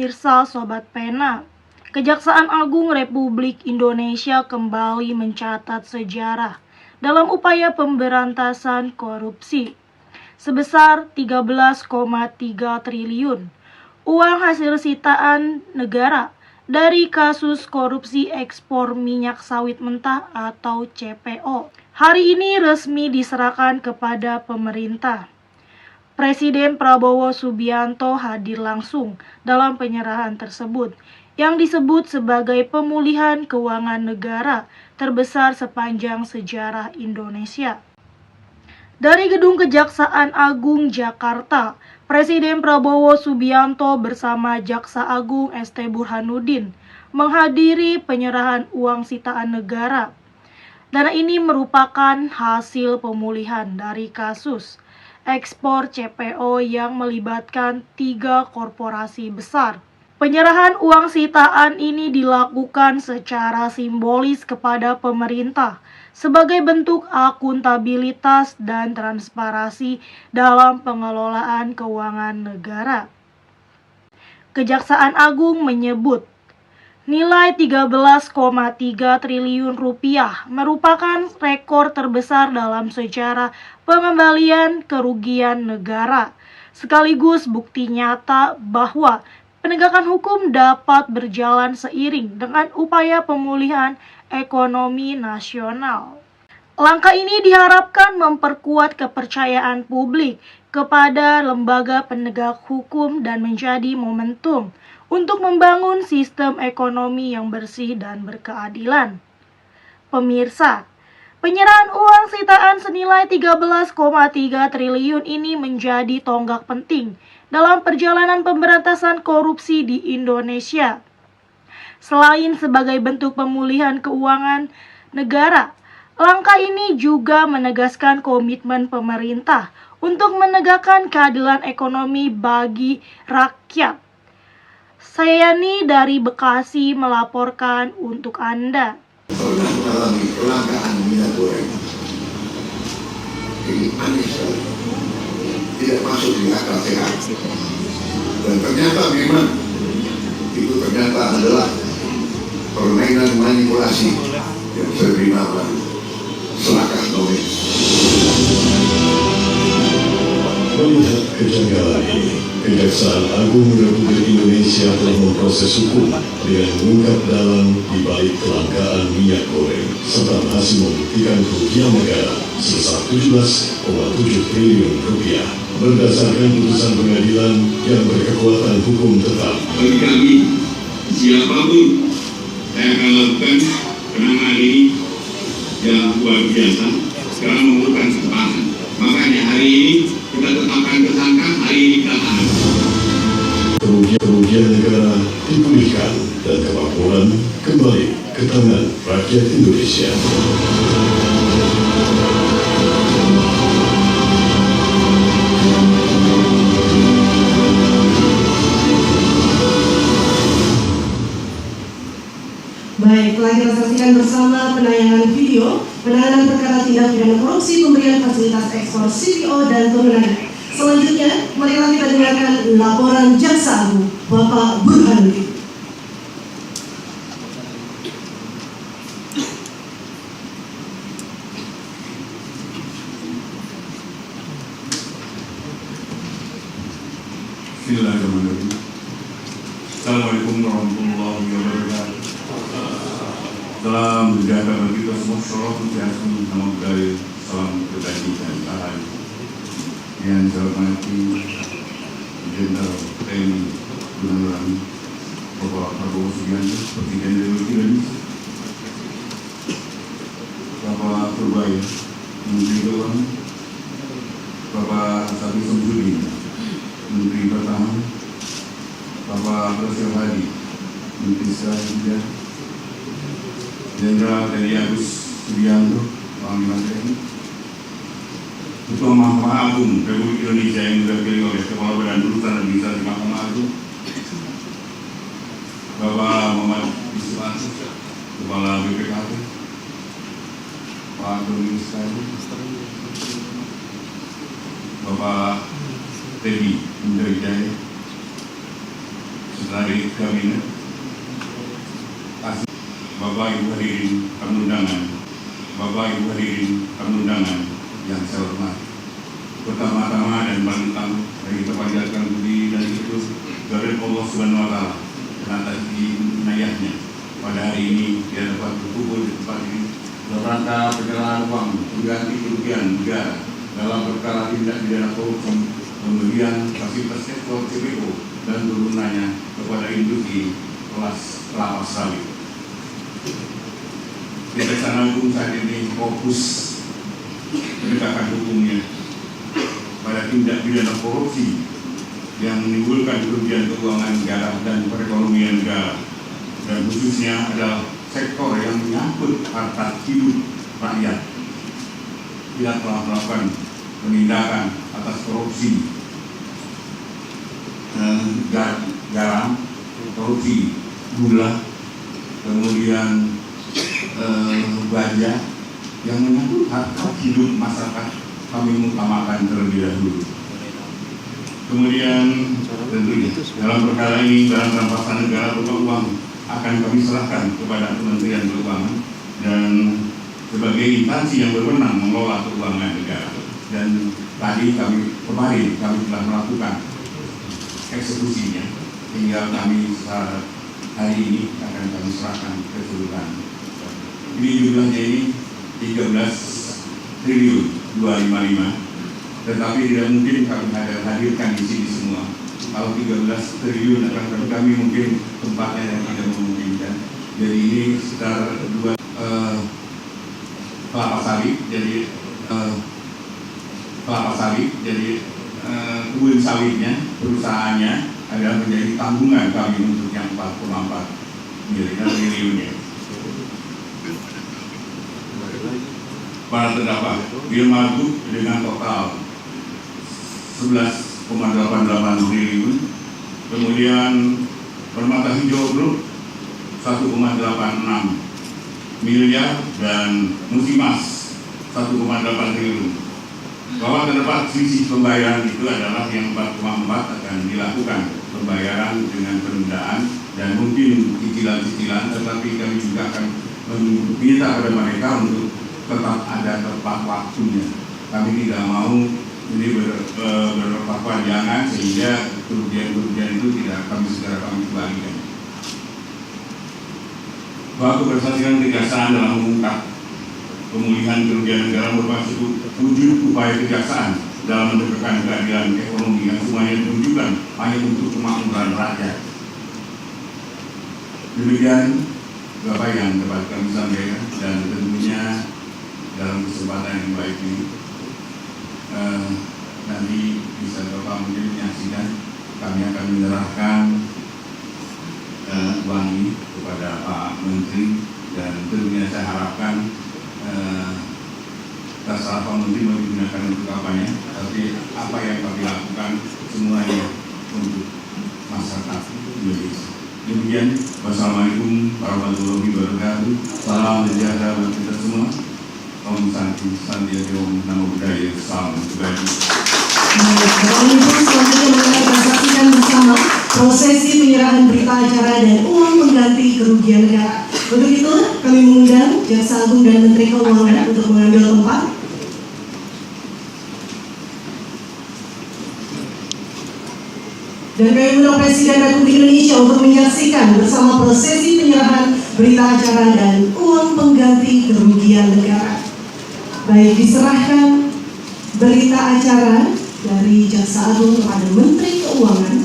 Pemirsa Sobat Pena, Kejaksaan Agung Republik Indonesia kembali mencatat sejarah dalam upaya pemberantasan korupsi sebesar 13,3 triliun uang hasil sitaan negara dari kasus korupsi ekspor minyak sawit mentah atau CPO. Hari ini resmi diserahkan kepada pemerintah. Presiden Prabowo Subianto hadir langsung dalam penyerahan tersebut yang disebut sebagai pemulihan keuangan negara terbesar sepanjang sejarah Indonesia. Dari Gedung Kejaksaan Agung Jakarta, Presiden Prabowo Subianto bersama Jaksa Agung ST Burhanuddin menghadiri penyerahan uang sitaan negara. Dana ini merupakan hasil pemulihan dari kasus ekspor CPO yang melibatkan 3 korporasi besar. Penyerahan uang sitaan ini dilakukan secara simbolis kepada pemerintah sebagai bentuk akuntabilitas dan transparansi dalam pengelolaan keuangan negara. Kejaksaan Agung menyebut nilai 13,3 triliun rupiah merupakan rekor terbesar dalam sejarah pengembalian kerugian negara, sekaligus bukti nyata bahwa penegakan hukum dapat berjalan seiring dengan upaya pemulihan ekonomi nasional. Langkah ini diharapkan memperkuat kepercayaan publik kepada lembaga penegak hukum dan menjadi momentum untuk membangun sistem ekonomi yang bersih dan berkeadilan. Pemirsa, penyerahan uang sitaan senilai 13,3 triliun ini menjadi tonggak penting dalam perjalanan pemberantasan korupsi di Indonesia. Selain sebagai bentuk pemulihan keuangan negara, langkah ini juga menegaskan komitmen pemerintah untuk menegakkan keadilan ekonomi bagi rakyat. Saya Yani dari Bekasi melaporkan untuk Anda. Pernah mengalami kelangkaan minyak goreng. Jadi aneh sekali. Tidak masuk di akal sehat. Dan ternyata memang itu ternyata adalah permainan manipulasi yang diberi nama Selakah Nomen. Melihat kejanggalan ini, Kejaksaan Agung Republik Indonesia telah memproses hukum dengan mengungkap dalam di balik kelangkaan minyak goreng serta berhasil membuktikan kerugian negara sebesar 17,7 triliun rupiah berdasarkan putusan pengadilan yang berkekuatan hukum tetap. Bagi kami, siapapun saya akan lakukan penanganan ini yang luar biasa sekarang memerlukan kesempatan. Makanya hari ini kita tetapkan tersangka, hari ini kita tahan. Kerugian negara dipulihkan dan kemakmuran kembali ke tangan rakyat Indonesia. Baik, telah kita saksikan bersama penayangan video penanganan perkara tindak pidana korupsi pemberian fasilitas ekspor CPO dan turunannya. Selanjutnya, marilah kita dengarkan laporan Jaksa Agung Bapak Burhanuddin. Bismillahirrahmanirrahim. Assalamualaikum warahmatullahi wabarakatuh. Salam sejahtera bagi kita semua. Shalom sejahtera, nama budaya, salam kebajikan tahan. Yang saya hormati Jenderal TNI Purnawirawan Bapak Prabowo Subianto, Presiden Republik Indonesia, Bapak Purbaya, Menteri Keuangan, Bapak Safi Samsudin, Menteri Pertahanan, Bapak Prasetyo Hadi, Menteri Sekretaris, Jenderal TNI Agus Subianto, Panglima TNI, Ketua Mahkamah Agung Republik Indonesia yang diwakili oleh Kepala Badan Urusan Administrasi Mahkamah Agung, Bapak Muhammad Yusuf, Kepala BPKP, Pak Doni Sekali, Bapak Teddy Indra Jaya, dari Kabinet, Bapak Ibu hadirin tamu undangan, yang saya hormati. Pertama-tama dan paling utama bagi kita panjatkan budi dan syukur kepada Allah Subhanahu Wa Taala atas inayahnya pada hari ini dia dapat berkumpul di tempat ini dalam rangka penyerahan uang pengganti kerugian negara dalam perkara tindak pidana korupsi pembelian fasilitas sektor CPO dan turunannya kepada industri kelas kelapa sawit. Kejaksaan Agung saat ini fokus penegakan hukumnya pada tindak pidana korupsi yang menimbulkan kerugian keuangan negara dan perekonomian negara, dan khususnya adalah sektor yang menyangkut harta hidup rakyat. Tidak telah melakukan penindakan atas korupsi garam, korupsi gula, kemudian baja yang menyangkut harta hidup masyarakat, kami mengutamakan terlebih dahulu. Kemudian tentunya dalam perkara ini barang rampasan negara berupa uang akan kami serahkan kepada Kementerian Keuangan dan sebagai instansi yang berwenang mengelola keuangan negara. Dan kemarin kami telah melakukan eksekusinya, tinggal kami hari ini akan kami serahkan keseluruhan. Ini jumlahnya ini 13 triliun 255. Tetapi tidak mungkin kami hadirkan di sini semua. Kalau 13 triliun akan kami mungkin tempatnya yang tidak memungkinkan. Jadi ini sekitar kelapa sawit. Jadi kebun sawitnya, perusahaannya adalah menjadi tanggungan kami untuk yang 4,4 triliunnya. Para terdakwa Wilmargo dengan total 11,88 triliun, kemudian Permata Hijau Group 1,86 miliar, dan Musimas 1,8 triliun. Bahwa terdapat selisih pembayaran itu adalah yang 4,4 akan dilakukan pembayaran dengan penundaan dan mungkin cicilan-cicilan, tetapi kami juga akan meminta kepada mereka untuk tetap ada tepat waktunya. Kami tidak mau ini berkepanjangan sehingga kerugian-kerugian itu tidak kami kembalikan. Bahwa keberhasilan kejaksaan dalam mengungkap pemulihan kerugian negara merupakan wujud upaya kejaksaan dalam menegakkan keadilan ekonomi yang semuanya ditujukan hanya untuk kemakmuran rakyat. Demikian Bapak yang dapat kami sampaikan, dan tentunya dalam kesempatan yang baik ini nanti bisa Bapak mungkin menyaksikan kami akan menyerahkan uang ini kepada Pak Menteri, dan tentunya saya harapkan terserah Pak Menteri mau digunakan untuk apanya, tapi apa yang kami lakukan semuanya untuk masyarakat Indonesia. Demikian, wassalamualaikum warahmatullahi wabarakatuh. Salam sejahtera bagi kita semua. Om Santi Santiago Namo Buddhaya. Salam kebajikan. Bapak Ibu, selanjutnya kita saksikan bersama prosesi penyerahan berita acara dan uang pengganti kerugian negara. Untuk itu, kami mengundang Jaksa Agung dan Menteri Keuangan untuk mengambil tempat. Dan kami mengundang Presiden Republik Indonesia untuk menyaksikan bersama prosesi penyerahan berita acara dan uang pengganti kerugian negara. Baik, diserahkan berita acara dari Jaksa Agung kepada Menteri Keuangan.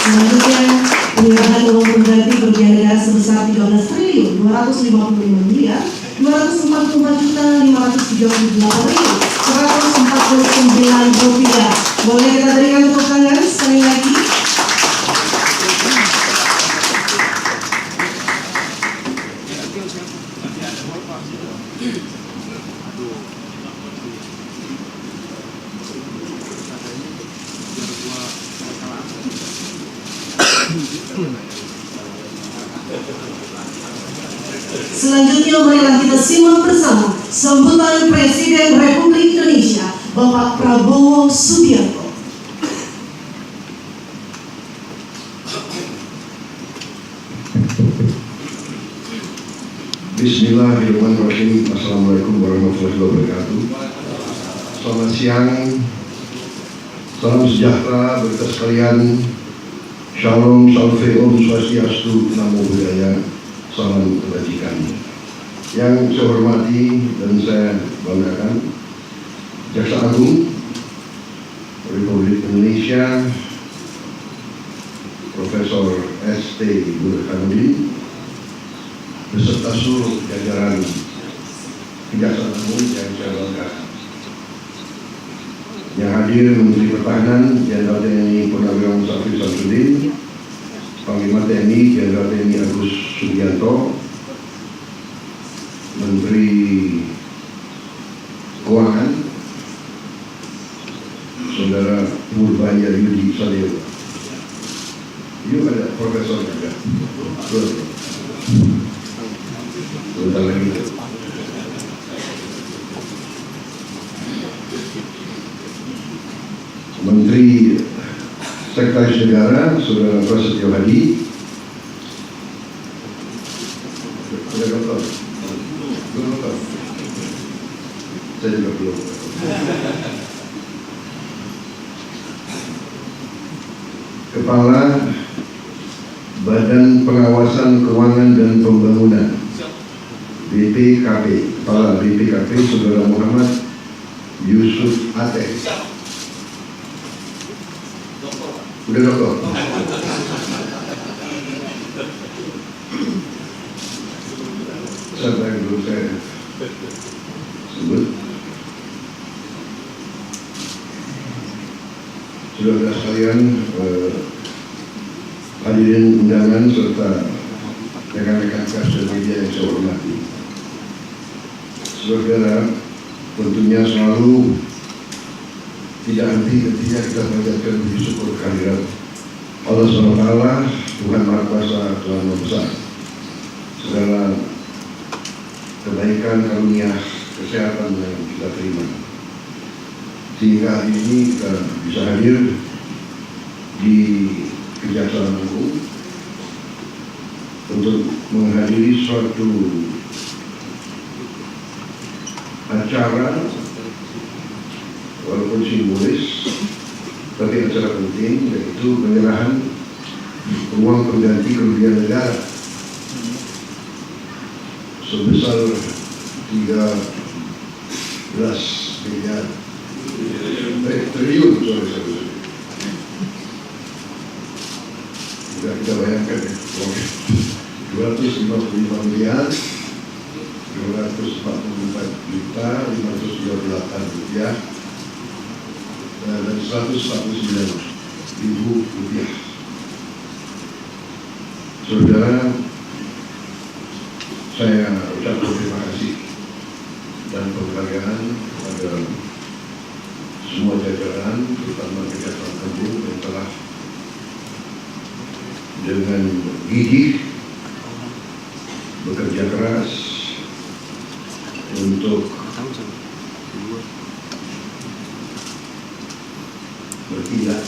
Selanjutnya, penyerahan uang pengganti kerugian negara sebesar 13 triliun 255 miliar 244.538.149 rupiah. Boleh kita berikan tepuk tangan sekali lagi. Selanjutnya marilah kita simak bersama sambutan Presiden Republik Indonesia Bapak Prabowo Subianto. Bismillahirrahmanirrahim. Assalamualaikum warahmatullahi wabarakatuh. Selamat siang. Salam sejahtera bagi kita sekalian. Shalom, salve, om swastiastu, namo buddhaya, salam kebajikan. Yang saya hormati dan saya banggakan, Jaksa Agung Republik Indonesia Profesor S.T. Burhanuddin beserta seluruh jajaran Kejaksaan Agung yang saya banggakan. Yang hadir Menteri Pertahanan Jenderal TNI Purnawirawan Syafri Samsudin, Panglima TNI Jenderal TNI Agus Subianto, Menteri Keuangan Saudara Purbaya Yudi Sadewa. Yuk ada profesor juga. Sebentar lagi. Menteri Sekretaris Negara Saudara Prasetyo Hadi, Saudara Dokter, saya juga belum. Kepala Badan Pengawasan Keuangan dan Pembangunan BPKP, Kepala BPKP Saudara Muhammad Yusuf Ateh. Udah dokter. Siapa yang dulu saya sebut? Saudara sekalian, hadirin undangan serta rekan-rekan pers dan media yang saya hormati. Saudara, tentunya selalu tidak henti-hentinya kita mengucapkan puji syukur kehadirat Allah SWT, Tuhan Maha Kuasa, Tuhan Maha Besar. Segala kebaikan, karunia, kesehatan yang kita terima, sehingga hari ini kita bisa hadir di Kejaksaan Agung untuk menghadiri suatu acara walaupun simbolis, tapi acara penting, yaitu penyerahan uang pengganti kerugian negara sebesar 13 miliar triliun, sudah kita bayangkan ya, 255 miliar 244.538 rupiah dan 149.000 rupiah. Saudara, saya ucapkan terima kasih dan penghargaan kepada semua jajaran, terutama Kejaksaan Agung yang telah dengan gigih bekerja keras untuk bertindak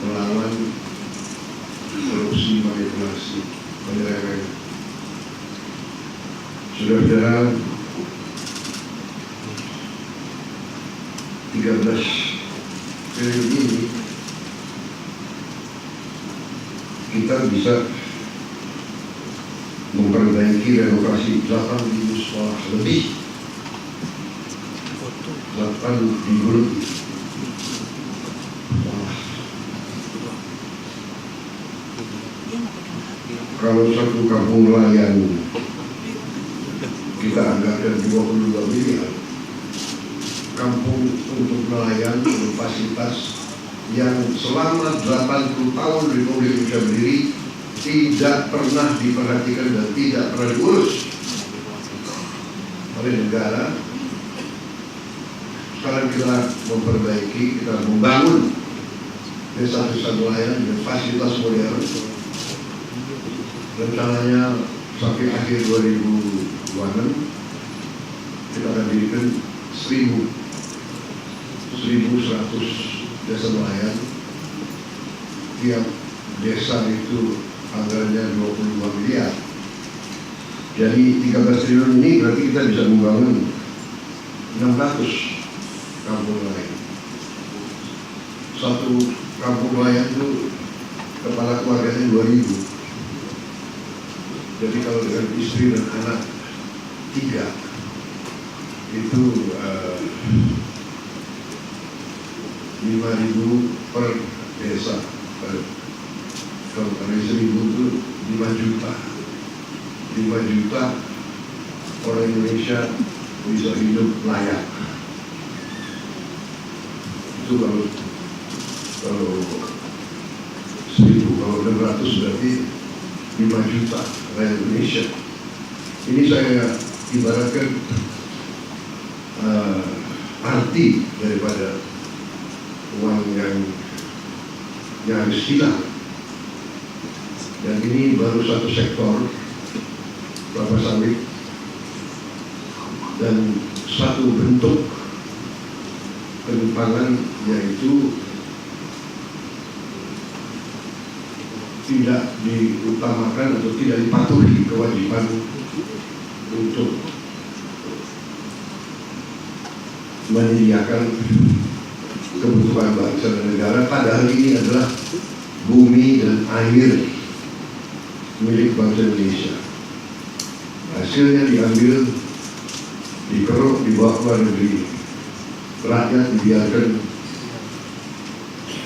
melawan korupsi, manipulasi, penyelewengan. Saudara-saudara, 13 triliun ini kita bisa memperbaiki renovasi 8.000 sekolah lebih, 8.000 lebih. Kalau satu kampung nelayan kita anggarkan 22 miliar, kampung untuk nelayan fasilitas yang selama 80 tahun Republik Indonesia berdiri tidak pernah diperhatikan dan tidak pernah diurus oleh negara. Sekarang kita memperbaiki, kita membangun desa-desa nelayan dengan fasilitas modern. Rencananya sampai akhir 2026 kita akan dirikan 1.100 desa nelayan. Tiap desa itu anggarannya 22 miliar. Jadi 13 triliun ini berarti kita bisa membangun 600 kampung nelayan. Satu kampung nelayan itu kepala keluarganya 2.000. Jadi kalau dengan istri dan anak 3 itu 5.000 per desa. Kalau kali 1.000 itu 5 juta. 5 juta orang Indonesia bisa hidup layak. Itu kalau 1.000, kalau 600 berarti 5 juta rakyat Indonesia. Ini saya ibaratkan arti daripada uang yang nyaris hilang. Dan ini baru satu sektor, kelapa sawit, dan satu bentuk penyimpangan, yaitu tidak diutamakan atau tidak dipatuhi kewajiban untuk menyediakan kebutuhan bangsa dan negara, padahal ini adalah bumi dan air milik bangsa Indonesia. Hasilnya diambil, dikeruk, dibawa ke luar negeri. Rakyat dibiarkan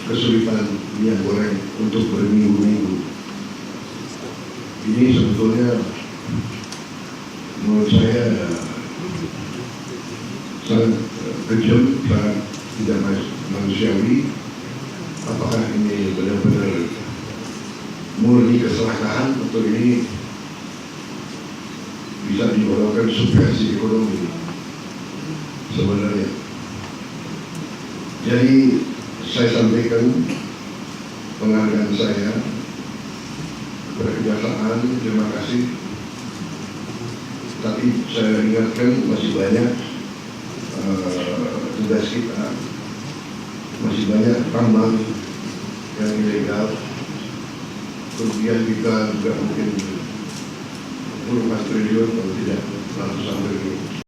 kesulitan minyak goreng untuk berminggu-minggu. Ini sebetulnya menurut saya sangat kejam, sangat tidak manusiawi. Apakah ini benar-benar murni kesalahan atau ini bisa digolongkan subversi ekonomi sebenarnya? Jadi saya sampaikan penghargaan saya kepada kejaksaan, terima kasih. Tapi saya ingatkan masih banyak tugas kita, masih banyak tambang yang ilegal. Kemudian kita juga mungkin puluhan triliun kalau tidak ratusan triliun.